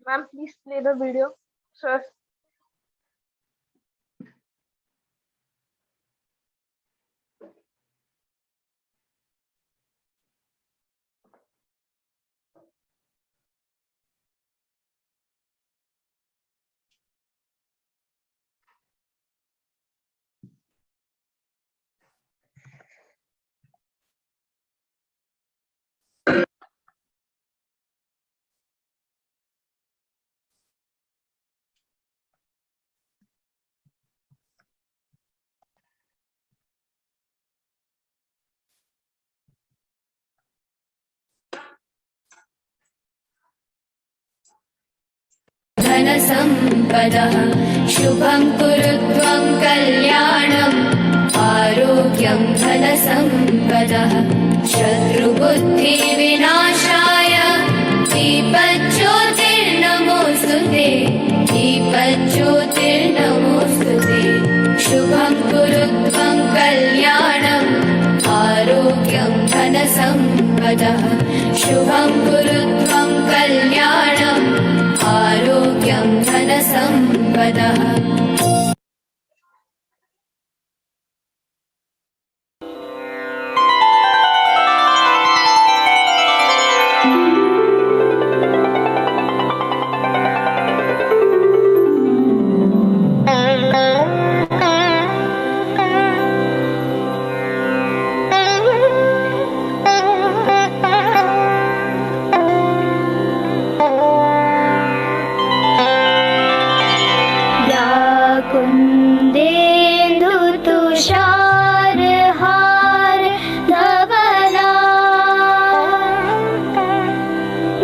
Ma'am, please play the video. Sir. धनसम्पदः शुभं कुरु त्वं कल्याणम् आरोग्यं धनसम्पदः शत्रुबुद्धिविनाशाय दीपज्योतिर्नमोऽस्तु ते दीपज्योतिर्नमोऽस्तु ते शुभं कुरु त्वं कल्याणम् आरोग्यं धनसम्पदः शुभं कुरु त्वं कल्याणम् आरोग्यं धनसम्पदः कुन्देन्दुतुषारहार धवला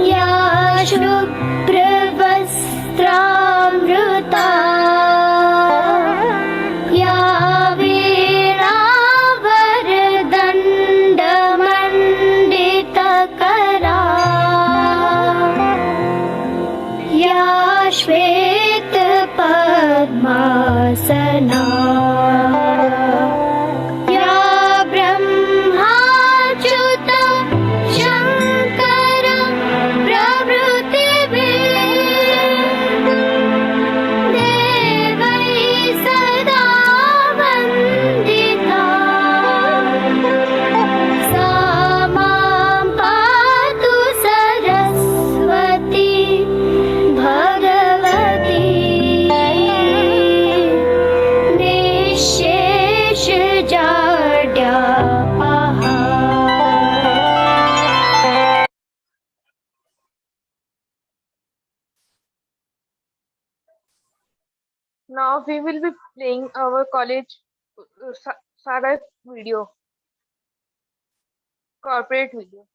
या शुभ्रवस्त्रामृता या वीणावरदण्डमण्डितकरा या श्वेतपद्मासना या ब्रह्माच्युत शङ्कर प्रभृतिभिः देवैः सदा वन्दिता सा मां पातु Saraswati Bhagwati निःशेषजाड्यापहा। Now we will be playing our college Saga video, corporate video.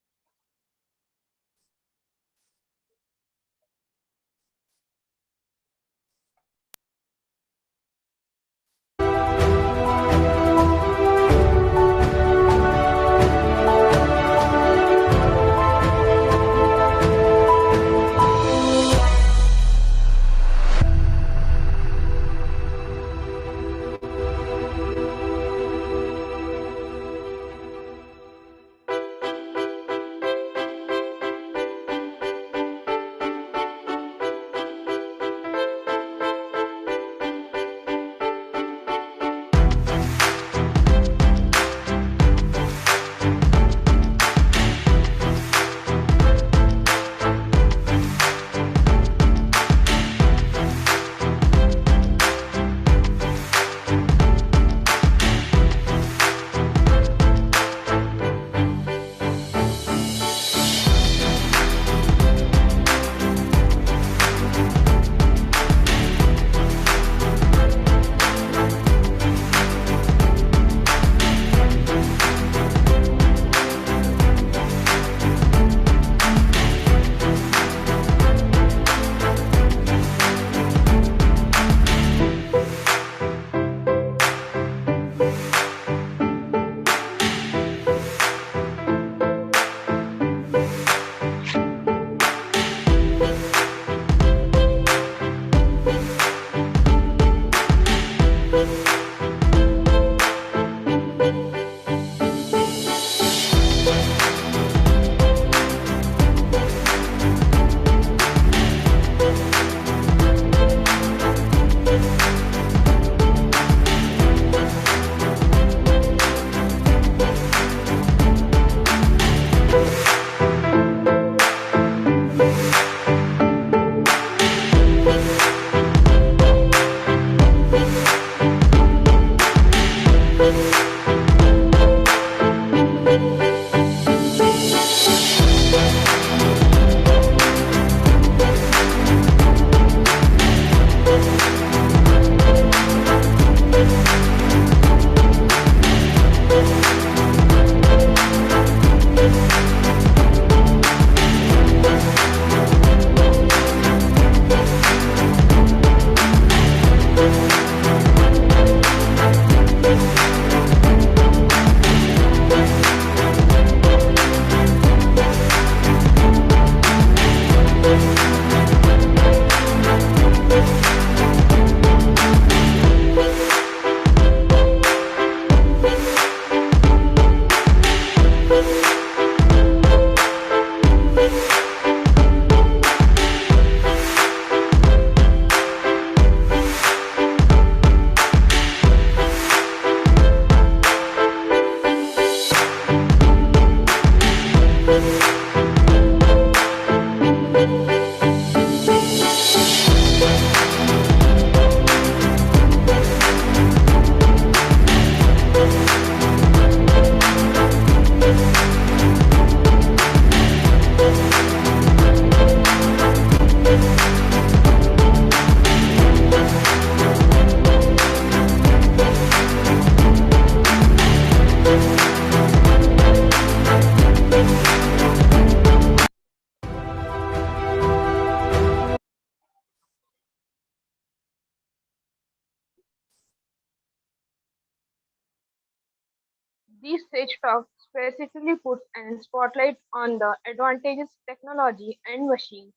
This stage talk specifically puts an spotlight on the advantages technology and machine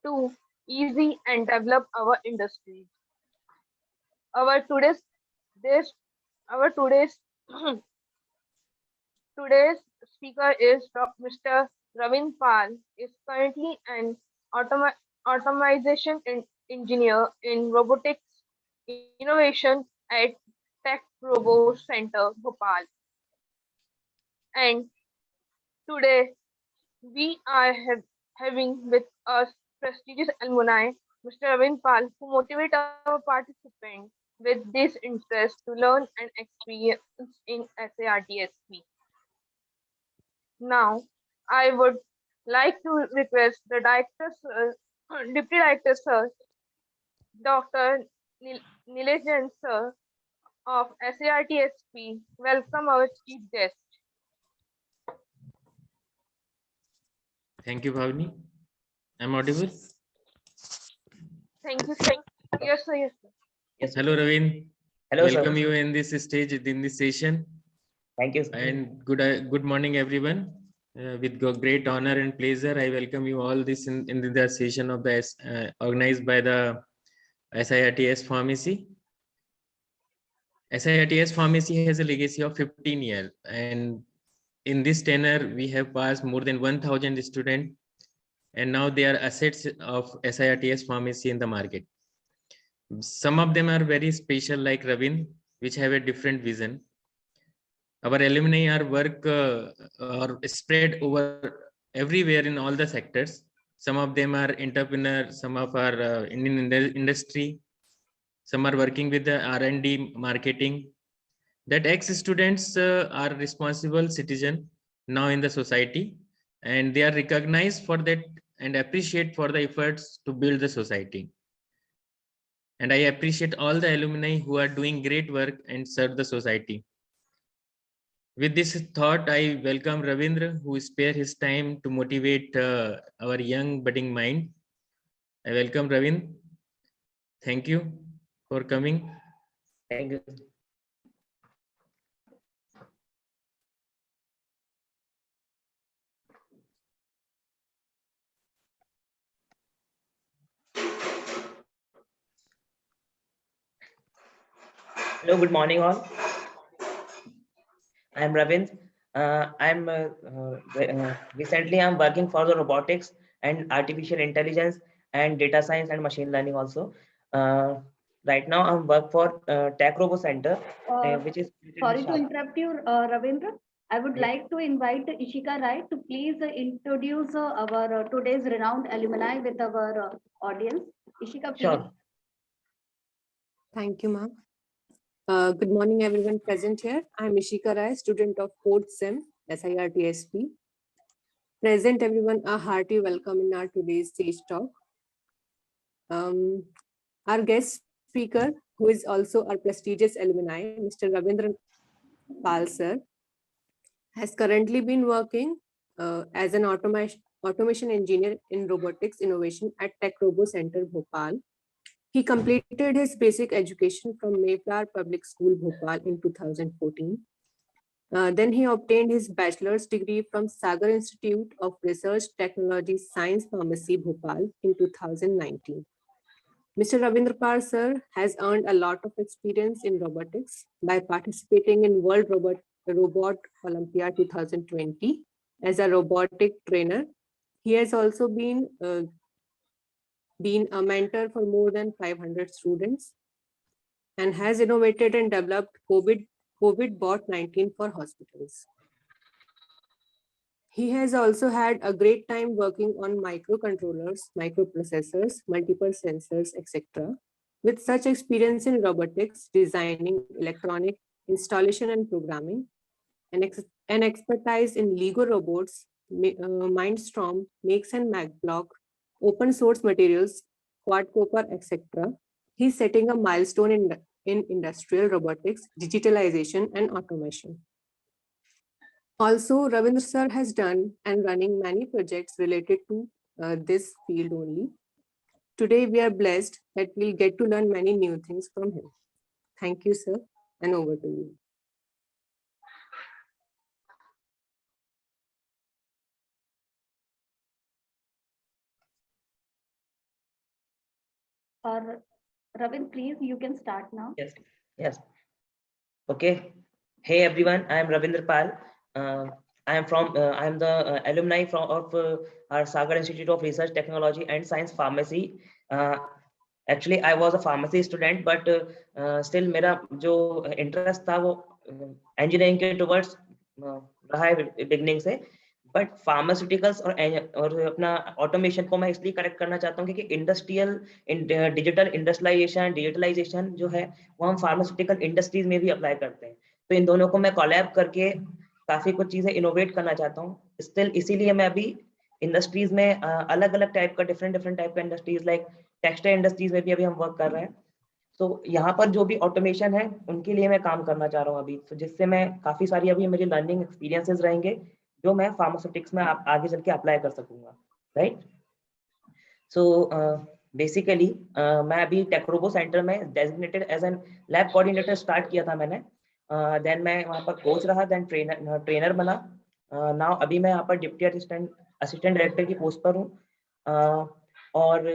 to easy and develop our industries. Our today's this our today's speaker is Mr. Ravin Pal is currently an automation engineer in robotics innovation at Tech Robo Center, Bhopal. And today we are having with us prestigious alumni, Mr. Ravin Pal, who motivate our participants with this interest to learn and experience in SARTSP. Now, I would like to request the Deputy Director Sir, Dr. Nilejan Sir of SARTSP, welcome our chief guest. Thank you, Bhavani. I'm audible? Thank you, sir. Yes, sir. Yes, sir. Yes. Hello, Ravin. Hello, Welcome sir. you in this stage, in this session. Thank you. Sir. And good morning, everyone. With great honor and pleasure, I welcome you all this in the session of the organized by the SIRTS Pharmacy. SIRTS Pharmacy has a legacy of 15 years, and in this tenure, we have passed more than 1,000 students, and now they are assets of SIRTS Pharmacy in the market. Some of them are very special, like Ravin, which have a different vision. Our alumni are spread over everywhere in all the sectors. Some of them are entrepreneurs, some of are in industry, some are working with the R&D marketing. That ex-students are responsible citizens now in the society, and they are recognized for that and appreciate for the efforts to build the society. And I appreciate all the alumni who are doing great work and serve the society. With this thought, I welcome Ravindra, who spare his time to motivate our young budding mind. I welcome Ravindra. Thank you for coming. Thank you. Hello, good morning all. I'm Ravind. Recently I'm working for the robotics and artificial intelligence and data science and machine learning also. Right now I'm work for Tech Robo Center, which is Sorry to interrupt you, Ravindra. I would Yes. like to invite Ishika Rai to please introduce our today's renowned alumni with our audience. Ishika, please. Sure. Thank you, ma'am. Good morning, everyone present here. I'm Ishika Rai, student of 4th SEM, SIRTSP. Present, everyone, a hearty welcome in our today's stage talk. Our guest speaker, who is also our prestigious alumni, Mr. Ravindra Pal sir, has currently been working as an automation engineer in robotics innovation at Tech Robo Center, Bhopal. He completed his basic education from Mayflower Public School, Bhopal in 2014. Then he obtained his bachelor's degree from Sagar Institute of Research Technology Science Pharmacy, Bhopal in 2019. Mr. Ravindra Pal sir has earned a lot of experience in robotics by participating in World Robot Olympiad 2020 as a robotic trainer. He has also been a mentor for more than 500 students and has innovated and developed COVID bot 19 for hospitals. He has also had a great time working on microcontrollers, microprocessors, multiple sensors, etc. With such experience in robotics, designing, electronic installation and programming, and expertise in Lego robots, Mindstorm, Makes and MacBlock, open source materials, quadcopter, etc. He's setting a milestone in industrial robotics, digitalization, and automation. Also, Ravindra sir has done and running many projects related to this field only. Today, we are blessed that we'll get to learn many new things from him. Thank you, sir, and over to you. Or Ravin, please, you can start now. Yes. Okay. Hey everyone, I am Ravindra Pal. I am the alumni of our Sagar Institute of Research, Technology and Science Pharmacy. Actually, I was a pharmacy student, but still मेरा जो interest था वो engineering के towards रहा है beginning से. But pharmaceuticals और अपना ऑटोमेशन को मैं इसलिए करेक्ट करना चाहता हूँ क्योंकि डिजिटल डिजिटलाइजेशन जो है वो हम फार्मास्यूटिकल इंडस्ट्रीज में भी अप्लाई करते हैं. तो इन दोनों को मैं कोलैब करके काफी कुछ चीजें इनोवेट करना चाहता हूँ. स्टिल इसीलिए मैं अभी इंडस्ट्रीज में अलग अलग टाइप का डिफरेंट टाइप का इंडस्ट्रीज लाइक टेक्सटाइल इंडस्ट्रीज में भी अभी हम वर्क कर रहे हैं. तो यहाँ पर जो भी ऑटोमेशन है उनके लिए मैं काम करना चाह रहा हूँ अभी. तो जिससे मैं काफी सारी अभी मेरी लर्निंग एक्सपीरियंसेस रहेंगे जो मैं फार्मास्यूटिक्स में आगे चल के अप्लाई कर सकूंगा. राइट. सो बेसिकली मैं अभी टेक्रोबो सेंटर में designated as an lab coordinator start किया था मैंने. देन मैं वहाँ पर कोच रहा, देन ट्रेनर बना. नाउ अभी मैं यहाँ पर डिप्टी असिस्टेंट डायरेक्टर की पोस्ट पर हूँ. और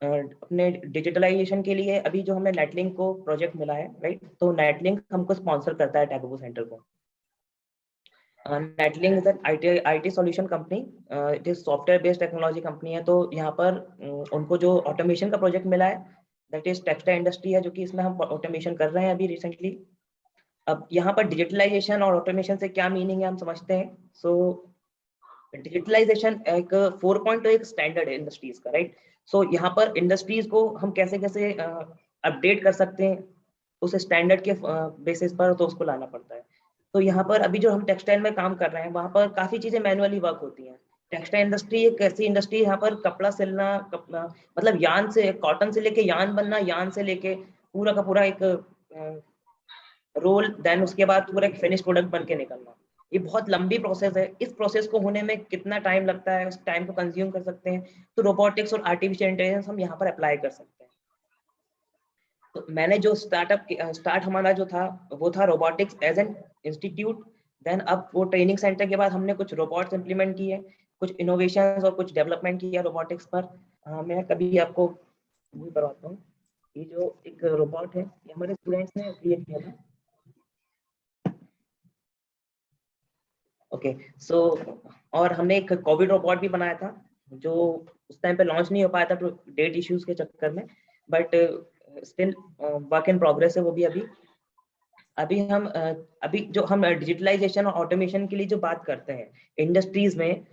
अपने डिजिटलाइजेशन के लिए अभी जो हमें नेटलिंक को प्रोजेक्ट मिला है, राइट, तो नेटलिंक हमको स्पॉन्सर करता है टेक्रोबो सेंटर को. Netlink is an IT solution company. It is software based technology company है. तो यहाँ पर उनको जो ऑटोमेशन का प्रोजेक्ट मिला है दैट इज टेक्सटाइल इंडस्ट्री है, जो कि इसमें हम ऑटोमेशन कर रहे हैं अभी रिसेंटली. अब यहाँ पर डिजिटलाइजेशन और ऑटोमेशन से क्या मीनिंग है हम समझते हैं. सो डिजिटलाइजेशन एक 4.0 एक स्टैंडर्ड है इंडस्ट्रीज का, राइट. सो यहाँ पर इंडस्ट्रीज को हम कैसे कैसे अपडेट कर सकते हैं उस स्टैंडर्ड के बेसिस पर, तो उसको लाना पड़ता है. तो यहाँ पर अभी जो हम टेक्सटाइल में काम कर रहे हैं वहाँ पर काफी चीजें मैनुअली वर्क होती हैं. टेक्सटाइल इंडस्ट्री एक ऐसी इंडस्ट्री, यहाँ पर कपड़ा सिलना, मतलब यान से, कॉटन से लेके यान बनना, यान से लेके पूरा का पूरा एक रोल, देन उसके बाद पूरा एक फिनिश प्रोडक्ट बन के निकलना, ये बहुत लंबी प्रोसेस है. इस प्रोसेस को होने में कितना टाइम लगता है, उस टाइम को कंज्यूम कर सकते हैं. तो रोबोटिक्स और आर्टिफिशियल इंटेलिजेंस हम यहाँ पर अप्लाई कर सकते हैं. तो मैंने जो स्टार्ट हमारा जो था वो था robotics as an institute. Then अब वो ट्रेनिंग सेंटर के बाद हमने कुछ रोबोट्स इंप्लीमेंट किए, कुछ इनोवेशंस और कुछ डेवलपमेंट किया रोबोटिक्स पर. मैं कभी आपको करवाता हूँ. ये जो एक रोबोट है ये हमारे स्टूडेंट्स ने क्रिएट किया था. ओके. सो और हमने एक कोविड रोबोट भी बनाया था जो उस टाइम पे लॉन्च नहीं हो पाया था तो डेट इश्यूज के चक्कर में, but still work in progress है वो भी. अभी जो हम डिजिटलाइजेशन और ऑटोमेशन के लिए जो बात करते हैं इंडस्ट्रीज में,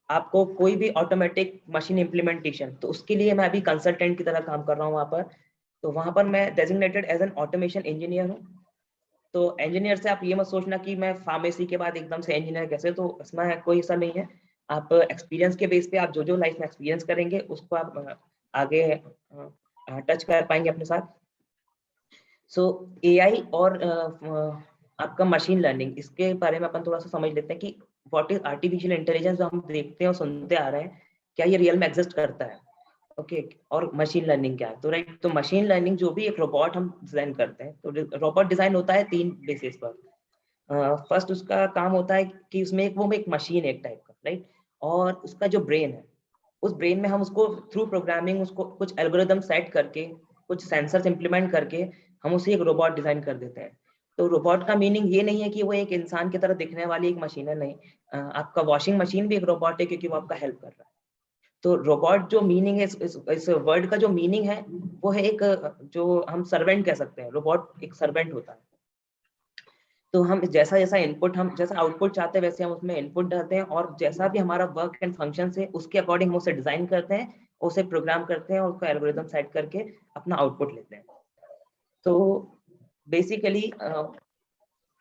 आपको कोई भी ऑटोमेटिक मशीन इम्प्लीमेंटेशन, तो उसके लिए मैं अभी कंसल्टेंट की तरह काम कर रहा हूँ वहाँ पर. तो वहाँ पर मैं designated as an automation engineer हूँ. तो इंजीनियर से आप ये मत सोचना कि मैं फार्मेसी के बाद एकदम से इंजीनियर कैसे, तो इसमें कोई ऐसा नहीं है. आप एक्सपीरियंस के बेस पे आप जो लाइफ में एक्सपीरियंस करेंगे उसको आप आगे टच कर पाएंगे अपने साथ. सो AI और आपका मशीन लर्निंग, इसके बारे में अपन थोड़ा सा समझ लेते हैं कि व्हाट इज आर्टिफिशियल इंटेलिजेंस जो हम देखते हैं और सुनते आ रहे हैं, क्या ये रियल में एग्जिस्ट करता है. ओके. और मशीन लर्निंग क्या है. तो राइट, तो मशीन लर्निंग जो भी एक रोबोट हम डिजाइन करते हैं, तो रोबोट डिजाइन होता है 3 बेसिस पर. फर्स्ट उसका काम होता है कि उसमें एक मशीन एक टाइप का, राइट, और उसका जो ब्रेन है, उस ब्रेन में हम उसको थ्रू प्रोग्रामिंग उसको कुछ एल्गोरिदम सेट करके, कुछ सेंसर्स इंप्लीमेंट करके हम उसे एक रोबोट डिजाइन कर देते हैं. तो रोबोट का मीनिंग ये नहीं है कि वो एक इंसान की तरह दिखने वाली एक मशीन है, नहीं. आपका वॉशिंग मशीन भी एक रोबोट है क्योंकि वो आपका हेल्प कर रहा है. तो रोबोट जो मीनिंग है, इस वर्ड का जो मीनिंग है वो है एक, जो हम सर्वेंट कह सकते हैं. रोबोट एक सर्वेंट होता है. तो हम जैसा इनपुट, हम जैसा आउटपुट चाहते हैं वैसे हम उसमें इनपुट डालते हैं, और जैसा भी हमारा वर्क एंड फंक्शन है उसके अकॉर्डिंग हम उसे डिजाइन करते हैं, उसे प्रोग्राम करते हैं और उसका एल्गोरिदम सेट करके अपना आउटपुट लेते हैं. तो बेसिकली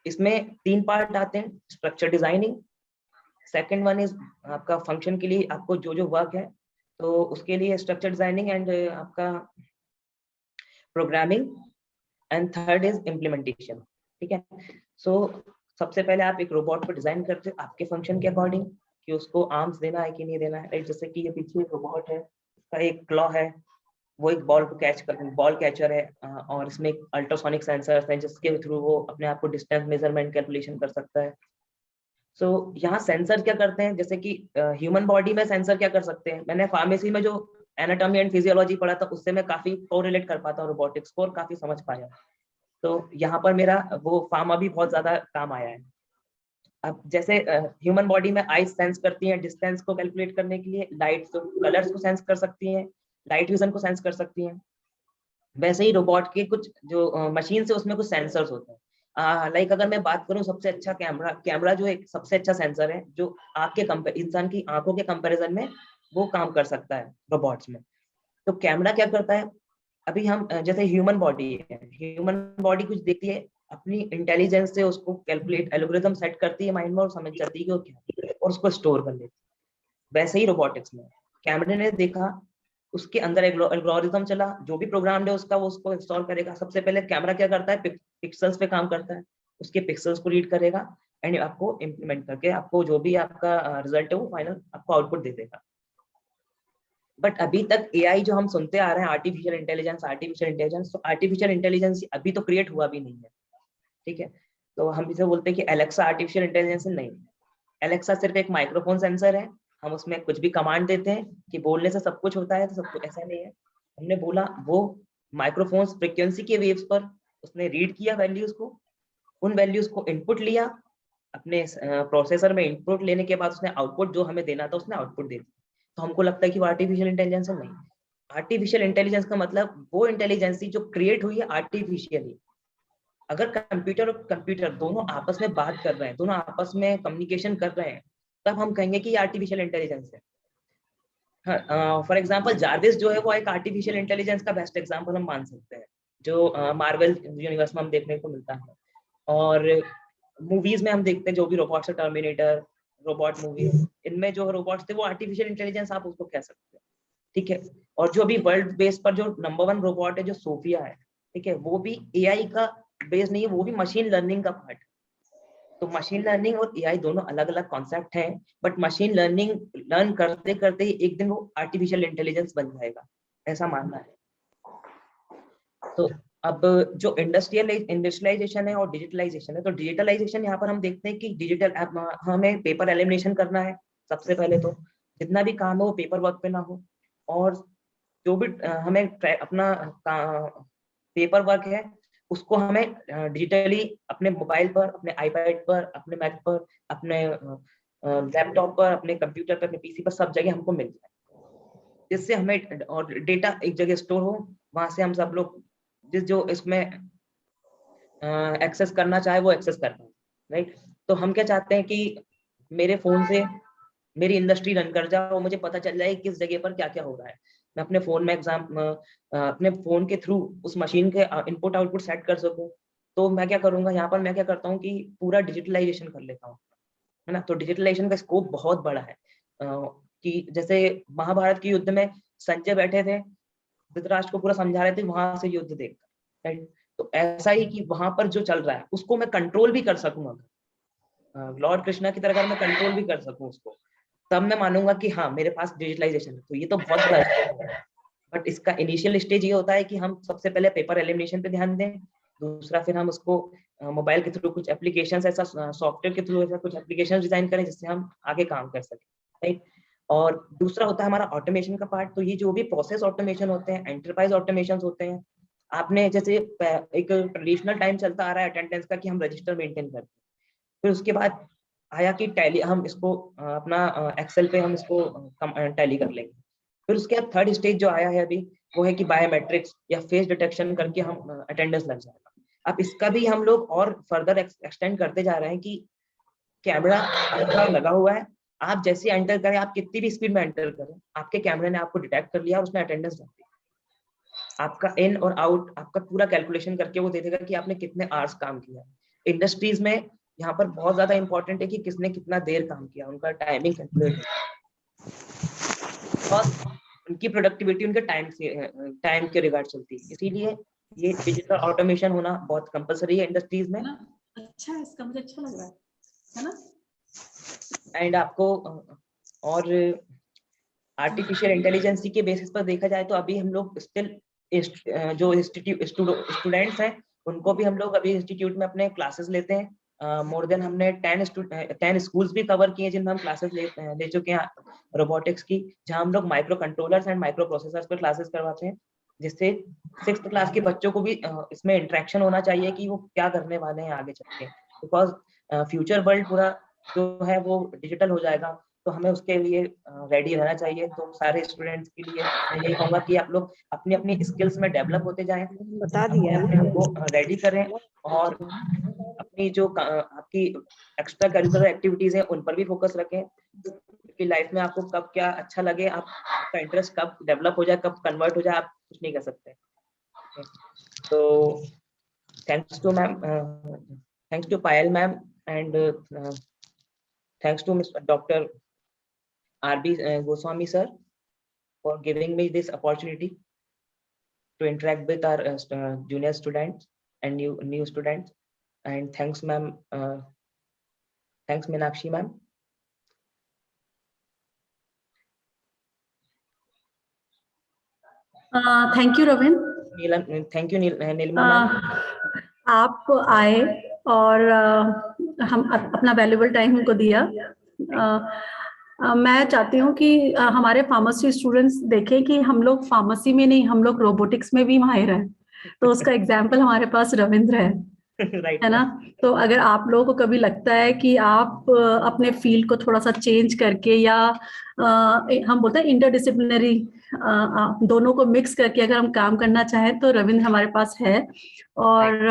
इसमें 3 पार्ट आते हैं. Structure designing, second one is आपका फंक्शन के लिए आपको जो वर्क है तो उसके लिए स्ट्रक्चर डिजाइनिंग एंड आपका programming, and third is implementation. ठीक है. सो सबसे पहले आप एक रोबोट को डिजाइन करते हैं आपके फंक्शन के अकॉर्डिंग कि उसको आर्म्स देना है कि नहीं देना है, राइट. जैसे कि ये पीछे रोबोट है, इसका एक क्लॉ है, वो एक बॉल कैचर है, और इसमें एक अल्ट्रासोनिक सेंसर है जिसके थ्रू वो अपने आप को डिस्टेंस मेजरमेंट कैलकुलेशन कर सकता है. यहाँ सेंसर क्या करते हैं, जैसे कि ह्यूमन बॉडी में सेंसर क्या कर सकते हैं. मैंने फार्मेसी में जो एनाटॉमी एंड फिजियोलॉजी पढ़ा था, उससे मैं काफी कोरिलेट कर पाता हूँ रोबोटिक्स को और काफी समझ पाया। तो यहाँ पर मेरा वो फार्मा भी बहुत ज्यादा काम आया है। अब जैसे ह्यूमन बॉडी में आईज सेंस करती हैं डिस्टेंस को कैलकुलेट करने के लिए, लाइट तो कलर्स को सेंस कर सकती हैं, लाइट विजन को सेंस कर सकती हैं, वैसे ही रोबोट के कुछ जो मशीन से उसमें कुछ सेंसर्स होते हैं। लाइक अगर मैं बात करूं सबसे अच्छा कैमरा जो एक सबसे अच्छा सेंसर है जो आँख के इंसान की आंखों के कंपैरिजन में वो काम कर सकता है रोबोट्स में। तो कैमरा क्या करता है, अभी हम जैसे ह्यूमन बॉडी है, ह्यूमन बॉडी कुछ देखती है, अपनी इंटेलिजेंस से उसको कैलकुलेट एल्गोरिथम सेट करती है माइंड में और समझ जाती है कि वो क्या है और उसको स्टोर कर लेती है। वैसे ही रोबोटिक्स में कैमरे ने देखा, उसके अंदर एल्गोरिथम चला, जो भी प्रोग्राम है उसका वो उसको इंस्टॉल करेगा। सबसे पहले कैमरा क्या करता है, पिक्सल्स पे काम करता है, उसके पिक्सल्स को रीड करेगा एंड आपको इम्प्लीमेंट करके आपको जो भी आपका रिजल्ट है वो फाइनल आपको आउटपुट दे देगा। बट अभी तक एआई जो हम सुनते आ रहे हैं, आर्टिफिशियल इंटेलिजेंस, तो आर्टिफिशियल इंटेलिजेंस अभी तो क्रिएट हुआ भी नहीं है, ठीक है। तो हम इसे बोलते हैं कि एलेक्सा आर्टिफिशियल इंटेलिजेंस नहीं, एलेक्सा सिर्फ एक माइक्रोफोन सेंसर है, हम उसमें कुछ भी कमांड देते हैं कि बोलने से सब कुछ होता है, तो सब कुछ ऐसा नहीं है। हमने बोला वो माइक्रोफोन फ्रिक्वेंसी के वेव्स पर उसने रीड किया वैल्यूज को, उन वैल्यूज को इनपुट लिया अपने प्रोसेसर में, इनपुट लेने के बाद उसने आउटपुट जो हमें देना था उसने आउटपुट दे दिया। तो हमको लगता है कि वो आर्टिफिशियल इंटेलिजेंस है, नहीं। आर्टिफिशियल इंटेलिजेंस का मतलब वो इंटेलिजेंस जो क्रिएट हुई है आर्टिफिशियली। अगर कंप्यूटर और कंप्यूटर दोनों आपस में बात कर रहे हैं, दोनों आपस में कम्युनिकेशन कर रहे हैं, तब हम कहेंगे कि आर्टिफिशियल इंटेलिजेंस है। फॉर एग्जांपल जार्विस जो है वो एक आर्टिफिशियल इंटेलिजेंस का बेस्ट एग्जांपल हम मान सकते हैं, जो मार्वल यूनिवर्स में हम देखने को मिलता है। और मूवीज में हम देखते हैं जो भी रोबोट्स है, टर्मिनेटर, रोबोट मूवी, इनमें जो रोबोट्स थे वो आर्टिफिशियल इंटेलिजेंस आप उसको कह सकते हैं, ठीक है। और जो भी वर्ल्ड बेस पर जो नंबर 1 रोबोट है जो सोफिया है, ठीक है, वो भी एआई का बेस नहीं है, वो भी मशीन लर्निंग का पार्ट। तो मशीन लर्निंग और एआई दोनों अलग अलग कॉन्सेप्ट हैं, बट मशीन लर्निंग लर्न करते करते ही एक दिन वो आर्टिफिशियल इंटेलिजेंस बन जाएगा, ऐसा मानना है। तो अब जो इंडस्ट्रियलाइजेशन है और डिजिटलाइजेशन है, तो डिजिटलाइजेशन यहाँ पर हम देखते हैं कि डिजिटल हमें पेपर एलिमिनेशन करना है। सबसे पहले तो जितना भी काम हो वो पेपर वर्क पे ना हो, और जो भी हमें अपना पेपर वर्क है उसको हमें डिजिटली अपने मोबाइल पर, अपने आईपैड पर, अपने मैक पर, अपने लैपटॉप पर, अपने कंप्यूटर पर, अपने पीसी पर, सब जगह हमको मिल जाए, जिससे हमें और डेटा एक जगह स्टोर हो, वहां से हम सब लोग जो इसमें एक्सेस करना चाहे वो एक्सेस कर पाए, राइट। तो हम क्या चाहते हैं कि मेरे फोन से मेरी इंडस्ट्री रन कर जाए और मुझे पता चल जाए किस जगह पर क्या क्या हो रहा है। मैं अपने फोन में अपने फोन के थ्रू उस मशीन के इनपुट आउटपुट सेट कर सकूं। तो मैं क्या करूंगा, यहाँ पर मैं क्या करता हूँ कि पूरा डिजिटलाइजेशन कर लेता हूँ, है ना। तो डिजिटलाइजेशन का स्कोप बहुत बड़ा है, कि जैसे महाभारत के युद्ध में संजय बैठे थे, धृतराष्ट्र को पूरा समझा रहे थे वहां से युद्ध देख, राइट। तो ऐसा ही कि वहां पर जो चल रहा है उसको मैं कंट्रोल भी कर सकूं, लॉर्ड कृष्णा की तरह अगर मैं कंट्रोल भी कर सकूं उसको, तब मैं मानूंगा कि हाँ मेरे पास डिजिटलाइजेशन है। तो ये तो बहुत बड़ा स्टेप है, बट इसका इनिशियल स्टेज ये होता है कि हम सबसे पहले पेपर एलिमिनेशन पे ध्यान दें, दूसरा फिर हम उसको मोबाइल के थ्रू कुछ एप्लीकेशंस, ऐसा सॉफ्टवेयर के थ्रू ऐसा कुछ एप्लीकेशंस डिजाइन करें जिससे हम आगे काम कर सकें, राइट। और दूसरा होता है हमारा ऑटोमेशन का पार्ट। तो ये जो भी प्रोसेस ऑटोमेशन होते हैं, एंटरप्राइज ऑटोमेशन होते हैं, आपने जैसे एक ट्रेडिशनल टाइम चलता आ रहा है अटेंडेंस का कि हम रजिस्टर मेंटेन करते हैं, फिर उसके बाद आया कि टैली, हम इसको अपना एक्सेल पे हम इसको टैली कर लेंगे। फिर उसके बाद थर्ड स्टेज जो आया है अभी वो है कि बायोमेट्रिक्स या फेस डिटेक्शन करके हम अटेंडेंस लग जाएगा। अब इसका भी हम लोग और फर्दर एक्सटेंड करते जा रहे हैं कि कैमरा आपका लगा हुआ है, आप जैसे एंटर करें, आप कितनी भी स्पीड में एंटर करें, आपके कैमरे ने आपको डिटेक्ट कर लिया और उसने अटेंडेंस लग दी। आपका इन और आउट आपका पूरा कैलकुलेशन करके वो दे देगा कि आपने कितने आवर्स काम किया। इंडस्ट्रीज में यहाँ पर बहुत ज्यादा इंपॉर्टेंट है कि किसने कितना देर काम किया, उनका टाइमिंग कैलकुलेट और उनकी प्रोडक्टिविटी उनके टाइम के रिगार्ड चलती है। इसीलिए ये डिजिटल ऑटोमेशन होना बहुत कंपलसरी है इंडस्ट्रीज में। अच्छा है, इसका मुझे अच्छा लग रहा है ना। एंड आपको और आर्टिफिशियल इंटेलिजेंस के बेसिस पर देखा जाए तो अभी हम लोग स्टिल जो स्टूडेंट्स हैं उनको भी हम लोग अभी इंस्टीट्यूट में अपने क्लासेस लेते हैं मोर देन हमने 10 स्कूल्स भी कवर किए जिनमें हम क्लासेस ले चुके हैं रोबोटिक्स की, जहां हम लोग micro controllers and micro processors पर क्लासेस करवाते हैं, जिससे 6th क्लास के बच्चों को भी इसमें इंटरेक्शन होना चाहिए कि वो क्या करने वाले हैं आगे चल के, बिकॉज फ्यूचर वर्ल्ड पूरा जो है वो डिजिटल हो जाएगा, तो हमें उसके लिए रेडी रहना चाहिए। तो सारे स्टूडेंट्स के लिए मैं यही कहूंगा कि आप लोग अपनी अपनी स्किल्स में डेवलप होते जाएं, बता दिया अपने आप को रेडी करें, और अपनी जो आपकी एक्स्ट्रा करिकुलर एक्टिविटीज हैं उन पर भी फोकस रखें, कि लाइफ में आपको कब क्या अच्छा लगे, आपका इंटरेस्ट कब डेवलप हो जाए, कब कन्वर्ट हो जाए, आप कुछ नहीं कर सकते। तो thanks to ma'am, thanks to Payal ma'am, and thanks to Mr. Dr. R.B. Goswami sir for giving me this opportunity to interact with our junior students and new students. And thanks ma'am, thanks Meenakshi ma'am. Thank you Ravin. Thank you Nilima ma'am. आप आए और हम अपना valuable time हमको दिया। मैं चाहती हूँ कि हमारे फार्मेसी स्टूडेंट्स देखें कि हम लोग फार्मेसी में नहीं, हम लोग रोबोटिक्स में भी माहिर हैं। तो उसका एग्जाम्पल हमारे पास रविंद्र है, Right, है ना। तो अगर आप लोगों को कभी लगता है कि आप अपने फील्ड को थोड़ा सा चेंज करके, या हम बोलते हैं इंटरडिसिप्लिनरी, दोनों को मिक्स करके अगर हम काम करना चाहें तो रविंद्र हमारे पास है। और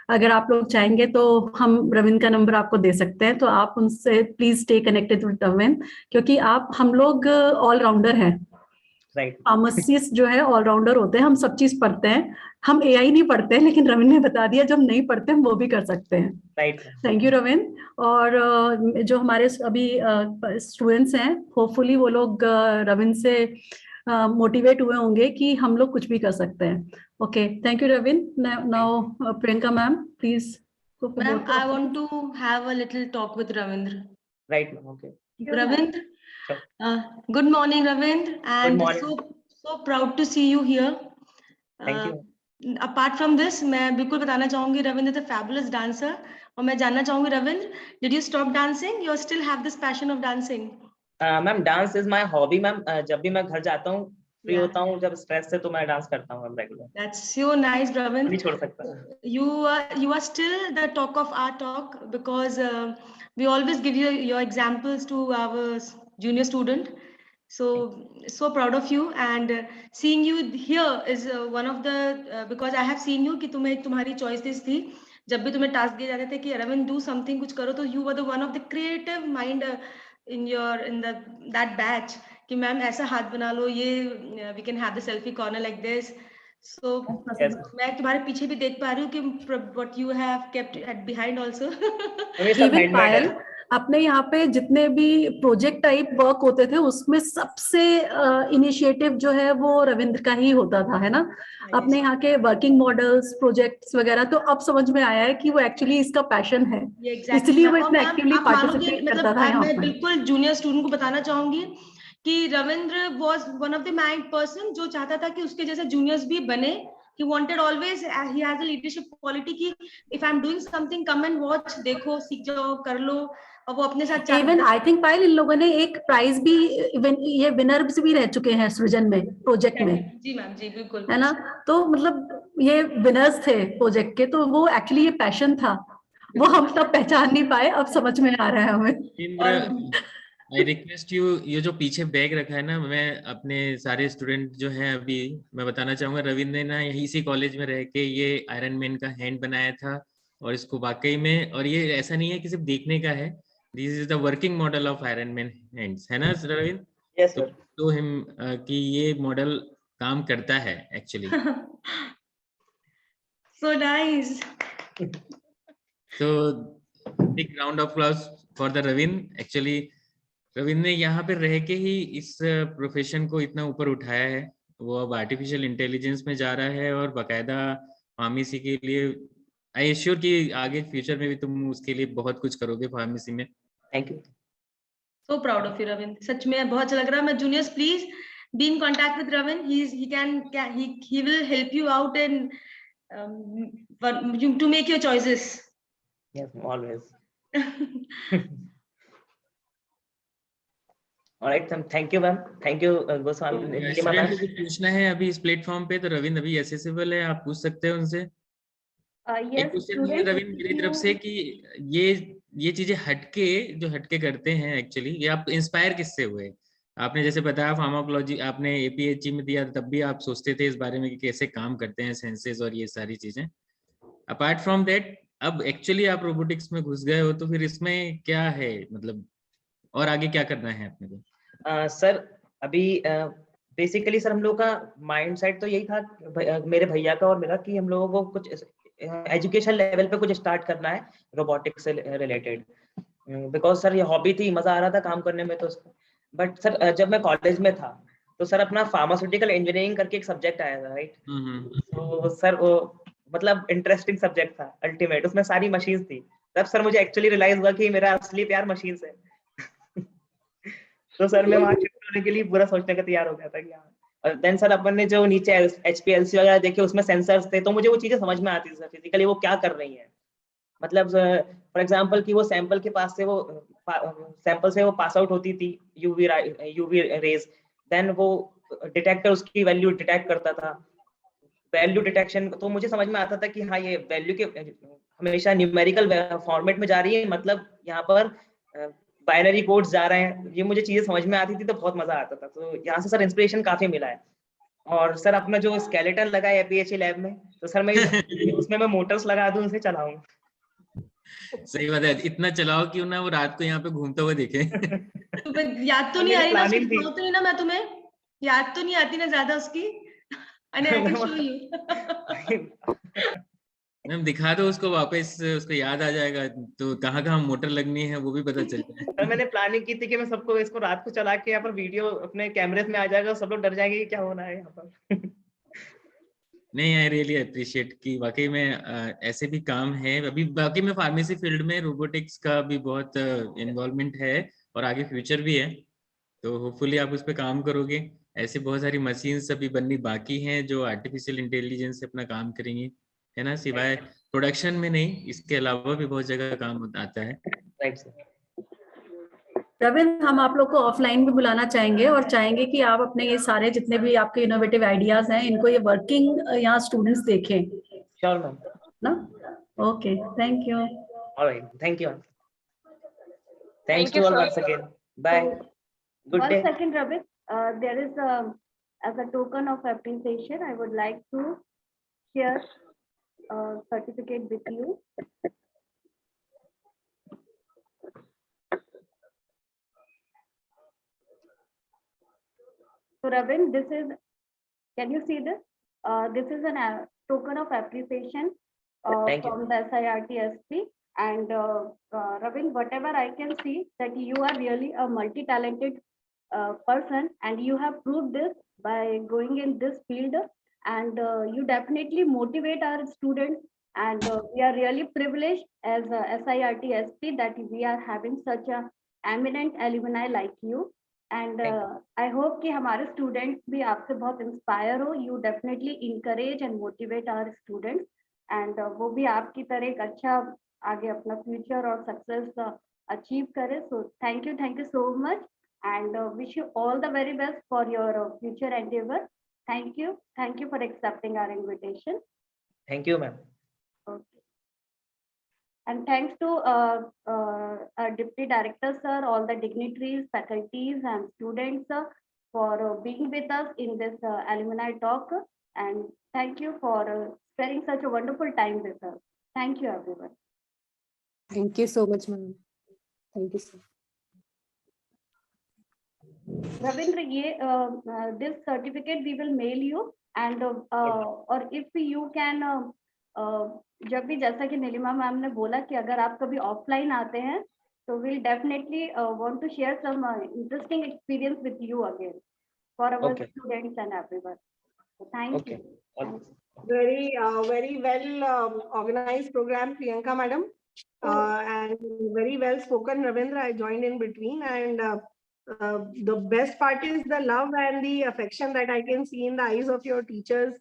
अगर आप लोग चाहेंगे तो हम रविंद्र का नंबर आपको दे सकते हैं, तो आप उनसे please stay connected with Ravindra, क्योंकि हम लोग ऑलराउंडर हैं। फार्मासिस्ट जो है ऑलराउंडर होते हैं, हम सब चीज पढ़ते हैं। हम एआई नहीं पढ़ते हैं, लेकिन रविंद्र ने बता दिया जो हम नहीं पढ़ते हम वो भी कर सकते हैं। Thank you Ravindra. और जो हमारे अभी स्टूडेंट्स हैं, होपफुली वो लोग रविंद्र से मोटिवेट हुए होंगे कि हम लोग कुछ भी कर सकते हैं। Okay, thank you Ravindra. Now Priyanka ma'am please. Ma'am, I want to have a little talk with Ravindra. Right, okay. Ravindra, Sure. Good morning, Ravindra, and morning. so proud to see you here. Thank you. Apart from this, मैं बिल्कुल बताना चाहूँगी Ravindra is a fabulous dancer, और मैं जानना चाहूँगी Ravindra, did you stop dancing? You still have this passion of dancing? Ma'am dance is my hobby ma'am. जब भी मैं घर जाता हूँ, फ्री होता हूँ, जब स्ट्रेस से, तो मैं डांस करता हूँ regular. That's so nice, Ravindra. नहीं छोड़ सकता। You are still the talk of our talk, because we always give you your examples to our junior student. So proud of you, and seeing you here is one of the because I have seen you कि तुम्हारी choices थी। जब भी तुम्हें task दिए जाते थे कि Ravindra do something, कुछ करो, तो you were the one of the creative mind in that batch कि मैम ऐसा हाथ बना लो, ये we can have the selfie corner like this. So Yes. मैं तुम्हारे पीछे भी देख पा रही हूँ कि what you have kept at behind also. Even Payal, अपने यहाँ पे जितने भी प्रोजेक्ट टाइप वर्क होते थे उसमें सबसे इनिशिएटिव जो है वो रविंद्र का ही होता था, है ना। अपने यहाँ के वर्किंग मॉडल्स, प्रोजेक्ट्स वगैरह, तो अब समझ में आया है कि वो एक्चुअली इसका पैशन है, इसलिए वो इतना एक्टिवली पार्टिसिपेट करता था यहाँ मैं पर। बिल्कुल जूनियर स्टूडेंट को बताना चाहूंगी कि Ravindra was one of the mind person जो चाहता था कि उसके जैसे जूनियर्स भी बने। He wanted always, he has a leadership quality कि if I'm doing something, come and watch, देखो, सीख जाओ, कर लो, और वो अपने साथ। इवन आई थिंक पायल, इन लोगों ने एक प्राइज भी, ये विनर्स भी रह चुके हैं सृजन में, प्रोजेक्ट में। जी मैम, जी बिल्कुल, है ना। तो मतलब ये विनर्स थे प्रोजेक्ट के, तो वो एक्चुअली ये पैशन था, वो हम सब पहचान नहीं पाए, अब समझ में आ रहा है हमें। आई रिक्वेस्ट यू, ये जो पीछे बैग रखा है ना, मैं अपने सारे स्टूडेंट जो हैं अभी मैं बताना चाहूंगा, रविंद्र ने ना यही इसी कॉलेज में रह के ये आयरन मैन का हैंड बनाया था, और इसको वाकई में, और ये ऐसा नहीं है कि सिर्फ देखने का है, this is the working model of Iron Man hands, है ना रविंद्र? Yes sir. तो हिम कि ये मॉडल काम करता है actually. So nice. So big round of applause for the Ravindra. Actually Ravindra ने यहाँ पे रह के ही इस प्रोफेशन को इतना ऊपर उठाया है, वो अब आर्टिफिशियल इंटेलिजेंस में जा रहा है, और बाकायदा फार्मेसी के लिए आई एश्योर कि आगे फ्यूचर में भी तुम उसके लिए बहुत कुछ करोगे फार्मेसी में। Thank you. So proud of you Ravindra, सच में बहुत अच्छा लग रहा है। मैं juniors please be in contact with Ravindra, he will help you out and to make your choices. Yes, always. All right, thank you, ma'am. Thank you, Goswami. Nilima student ma'am. को कुछ पूछना है अभी इस प्लेटफॉर्म पे तो रविंद्र अभी एसेसिबल है, आप पूछ सकते हैं उनसे। एक Yes, क्वेश्चन ये students, रविंद्र मेरी तरफ से कि ये चीजें हटके करते हैं एक्चुअली, ये आप इंस्पायर किससे हुए? आपने जैसे बताया फार्माकोलॉजी आपने एपीएचई में दिया, तब भी आप सोचते थे इस बारे में कि कैसे काम करते हैं सेंसेस और ये सारी चीजें। अपार्ट फ्रॉम दैट अब एक्चुअली आप रोबोटिक्स में घुस गए हो, तो फिर इसमें क्या है, मतलब और आगे क्या करना है अपने को? सर अभी बेसिकली सर हम लोग का माइंडसेट तो यही था मेरे भैया का और मेरा कि हम लोगों को कुछ एजुकेशन लेवल पे कुछ स्टार्ट करना है रोबोटिक्स से रिलेटेड, बिकॉज सर ये हॉबी थी, मजा आ रहा था काम करने में। तो बट सर जब मैं कॉलेज में था तो सर अपना फार्मास्यूटिकल इंजीनियरिंग करके एक सब्जेक्ट आया था, राइट? तो सर वो मतलब इंटरेस्टिंग सब्जेक्ट था अल्टीमेट, उसमें सारी मशीन्स थी। तब सर मुझे एक्चुअली रियलाइज हुआ कि मेरा असली प्यार मशीन से तो सर मैं वहां शिफ्ट होने के लिए पूरा सोचने का तैयार हो गया था कि हाँ। और देन सर अपन ने जो नीचे HPLC वगैरह देखे उसमें सेंसर्स थे, तो मुझे वो चीजें समझ में आती थी सर फिजिकली वो क्या कर रही है। मतलब फॉर एग्जांपल कि वो सैंपल के पास से वो सैंपल से वो पास आउट होती थी यूवी रेज, देन वो डिटेक्टर उसकी वैल्यू डिटेक्ट करता था, वैल्यू डिटेक्शन। तो मुझे समझ में आता था कि हाँ ये वैल्यू के हमेशा न्यूमेरिकल फॉर्मेट में जा रही है, मतलब यहाँ पर बाइनरी कोड्स जा रहे हैं। ये मुझे चीजें समझ में आती थी तो बहुत मजा आता था। तो यहाँ से सर इंस्पिरेशन काफी मिला है। और सर अपना जो स्केलेटन लगा है PHE लैब में, तो सर मैं उसमें मैं मोटर्स लगा दूं, उसे चलाऊं। सही बात है, इतना चलाओ क्यों ना वो रात को यहाँ पे घूमते हुए दिखे। तो याद तो नहीं आ रही ना, प्लानिंग थी। तो नहीं ना, मैं तुम्हें याद तो नहीं आती ना ज्यादा उसकी। And I can show you. Ma'am दिखा दो उसको वापस, उसको याद आ जाएगा तो कहाँ कहाँ मोटर लगनी है वो भी पता चल जाए। सर मैंने प्लानिंग की थी कि मैं सबको इसको रात को चला के यहाँ पर वीडियो अपने कैमरे में आ जाएगा, सब लोग डर जाएंगे कि क्या होना है यहाँ पर। नहीं, आई रियली अप्रिशिएट कि वाकई में ऐसे भी काम है। अभी बाकी में फार्मेसी फील्ड में रोबोटिक्स का भी बहुत इन्वॉल्वमेंट है और आगे फ्यूचर भी है, तो होपफुली आप उस पर काम करोगे। ऐसे बहुत सारी मशीन्स अभी बननी बाकी हैं जो आर्टिफिशियल इंटेलिजेंस से अपना काम करेंगी, है ना? सिवाय प्रोडक्शन में नहीं, इसके अलावा भी बहुत जगह काम आता है। Right sir. रविंद्र, हम आप लोग को ऑफलाइन भी बुलाना चाहेंगे और चाहेंगे कि आप अपने ये सारे जितने भी आपके इनोवेटिव आइडियाज हैं इनको ये वर्किंग यहाँ स्टूडेंट्स देखें श्योर मैम। ना। Okay, thank you. Alright, thank you. Thanks Thank to you, all sir. Once again. Bye, good One day. second, Ravi. There is as a token of appreciation, I would like to share a certificate with you. So, Ravin, this is, can you see this? This is a token of appreciation Thank you. from the SIRT-SP. And Ravin, whatever I can see, that you are really a multi-talented person, and you have proved this by going in this field, and you definitely motivate our students. And we are really privileged as SIRT-SP that we are having such a eminent alumni like you. And I hope कि हमारे students भी आपसे बहुत inspire हो. You definitely encourage and motivate our students, and वो भी आपकी तरह एक अच्छा आगे अपना future और success achieve करे. So thank you so much, and wish you all the very best for your future endeavor. Thank you for accepting our invitation. Thank you, ma'am. Okay. And thanks to our Deputy Director, sir, all the dignitaries, faculties, and students for being with us in this alumni talk. And thank you for spending such a wonderful time with us. Thank you, everyone. Thank you so much, ma'am. Thank you, sir. Ravindra, this certificate we will mail you, and or if you can, जब भी जैसा कि Nilima ma'am ने बोला कि अगर आप कभी ऑफलाइन आते हैं तो we'll definitely want to share some interesting experience with you again for our students and everyone. So thank you. Very well organized program, Priyanka madam, and very well spoken, Ravindra. I joined in between, and the best part is the love and the affection that I can see in the eyes of your teachers,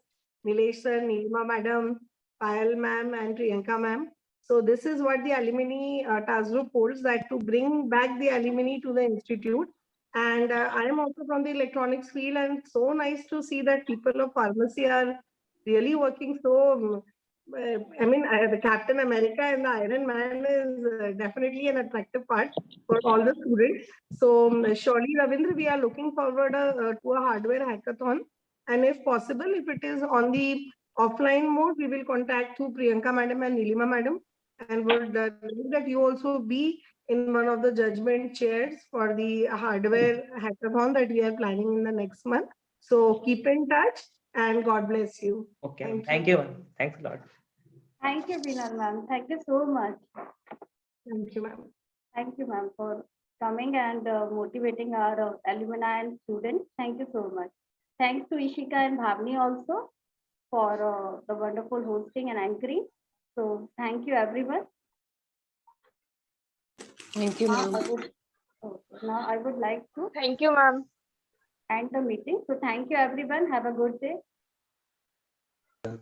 Nilesh sir, Nilima madam, Payal ma'am, and Priyanka ma'am. So this is what the alumni task group holds, that to bring back the alumni to the institute. And I am also from the electronics field, and so nice to see that people of pharmacy are really working so. The Captain America and the Iron Man is definitely an attractive part for all the students. So surely, Ravindra, we are looking forward to a hardware hackathon. And if possible, if it is on the offline mode, we will contact through Priyanka Madam and Nilima Madam, and would like that you also be in one of the judgment chairs for the hardware hackathon that we are planning in the next month. So keep in touch, and God bless you. Okay, thank you. Thanks a lot. Thank you, Vinal ma'am. Thank you so much. Thank you, ma'am. Thank you, ma'am, for coming and motivating our alumni and students. Thank you so much. Thanks to Ishika and Bhavni also for the wonderful hosting and anchoring. So thank you, everyone. Thank you, Now ma'am. I would like to Thank you, ma'am. end the meeting. So thank you, everyone. Have a good day. Thank